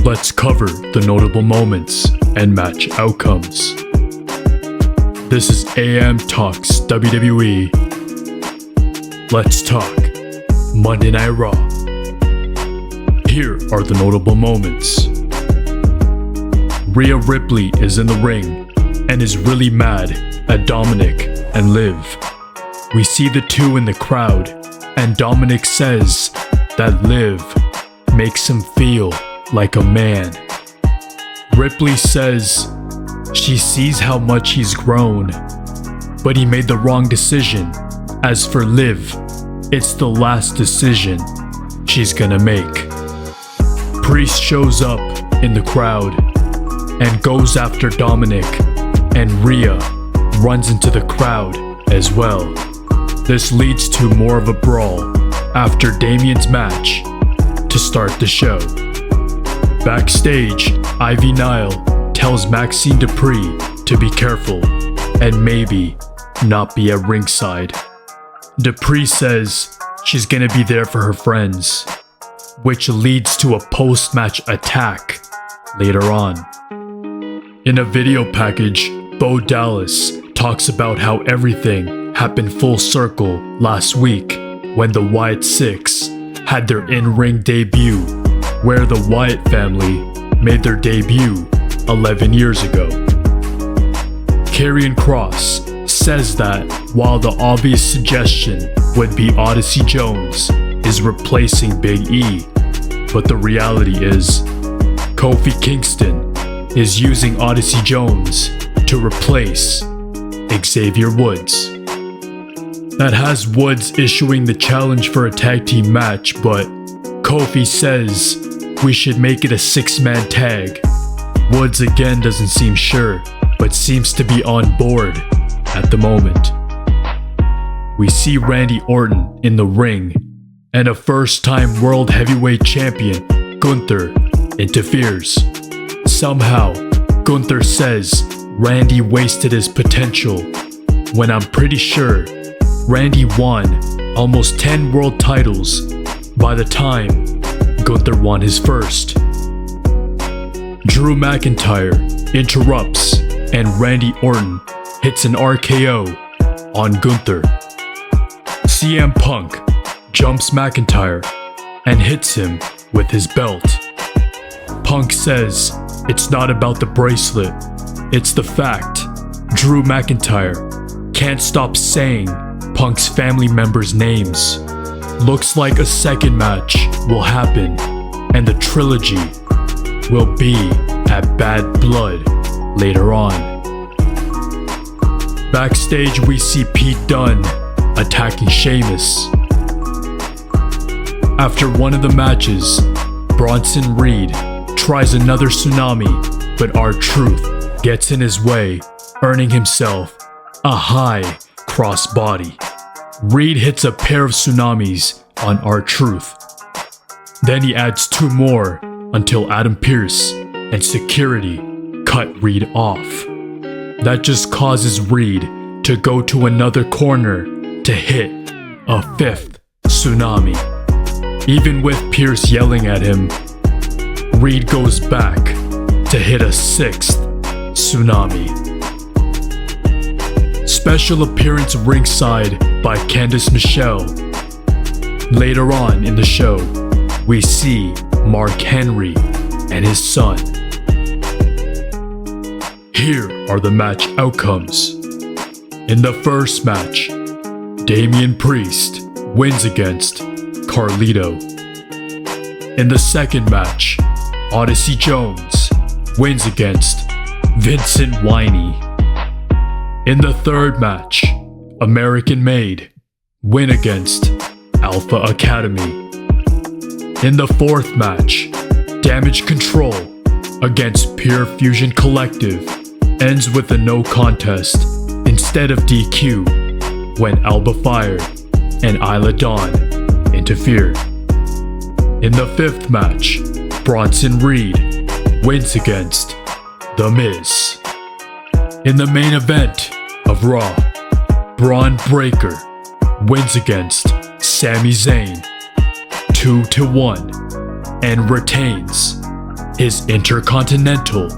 let's cover the notable moments and match outcomes. This is AM Talks WWE. Let's talk Monday Night Raw. Here are the notable moments. Rhea Ripley is in the ring and is really mad at Dominik and Liv. We see the two in the crowd, and Dominik says that Liv makes him feel like a man. Ripley says she sees how much he's grown, but he made the wrong decision. As for Liv, it's the last decision she's gonna make. Priest shows up in the crowd and goes after Dominik, and Rhea runs into the crowd as well. This leads to more of a brawl after Damien's match to start the show. Backstage, Ivy Nile tells Maxine Dupree to be careful and maybe not be at ringside. Dupree says she's gonna be there for her friends, which leads to a post-match attack later on. In a video package, Bo Dallas talks about how everything happened full circle last week when the Wyatt Six had their in-ring debut, where the Wyatt family made their debut 11 years ago. Karrion Kross says that while the obvious suggestion would be Odyssey Jones is replacing Big E, but the reality is Kofi Kingston is using Odyssey Jones to replace Xavier Woods. That has Woods issuing the challenge for a tag team match, but Kofi says we should make it a 6-man tag. Woods again doesn't seem sure, but seems to be on board at the moment. We see Randy Orton in the ring, and a first-time World Heavyweight Champion, Gunther, interferes. Somehow, Gunther says Randy wasted his potential, when I'm pretty sure Randy won almost 10 world titles by the time Gunther won his first. Drew McIntyre interrupts and Randy Orton hits an RKO on Gunther. CM Punk jumps McIntyre and hits him with his belt. Punk says it's not about the bracelet, it's the fact Drew McIntyre can't stop saying Punk's family members' names. Looks like a second match will happen, and the trilogy will be at Bad Blood later on. Backstage, we see Pete Dunne attacking Sheamus. After one of the matches, Bronson Reed tries another tsunami, but R-Truth gets in his way, earning himself a high crossbody. Reed hits a pair of tsunamis on R-Truth. Then he adds 2 more until Adam Pearce and security cut Reed off. That just causes Reed to go to another corner to hit a 5th tsunami. Even with Pearce yelling at him, Reed goes back to hit a 6th tsunami. Special appearance ringside by Candice Michelle. Later on in the show, we see Mark Henry and his son. Here are the match outcomes. In the first match, Damian Priest wins against Carlito. In the second match, Odyssey Jones wins against Vincent Winey. In the third match, American Made win against Alpha Academy. In the fourth match, Damage Control against Pure Fusion Collective ends with a no contest instead of DQ when Alba Fire and Isla Dawn interfered. In the fifth match, Bronson Reed wins against The Miz. In the main event of Raw, Braun Breaker wins against Sami Zayn 2-1 and retains his Intercontinental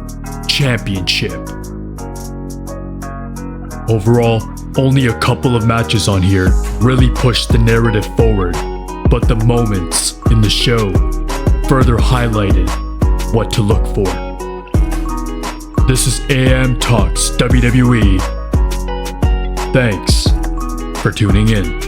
Championship. Overall, only a couple of matches on here really pushed the narrative forward, but the moments in the show further highlighted what to look for. This is AM Talks WWE. Thanks for tuning in.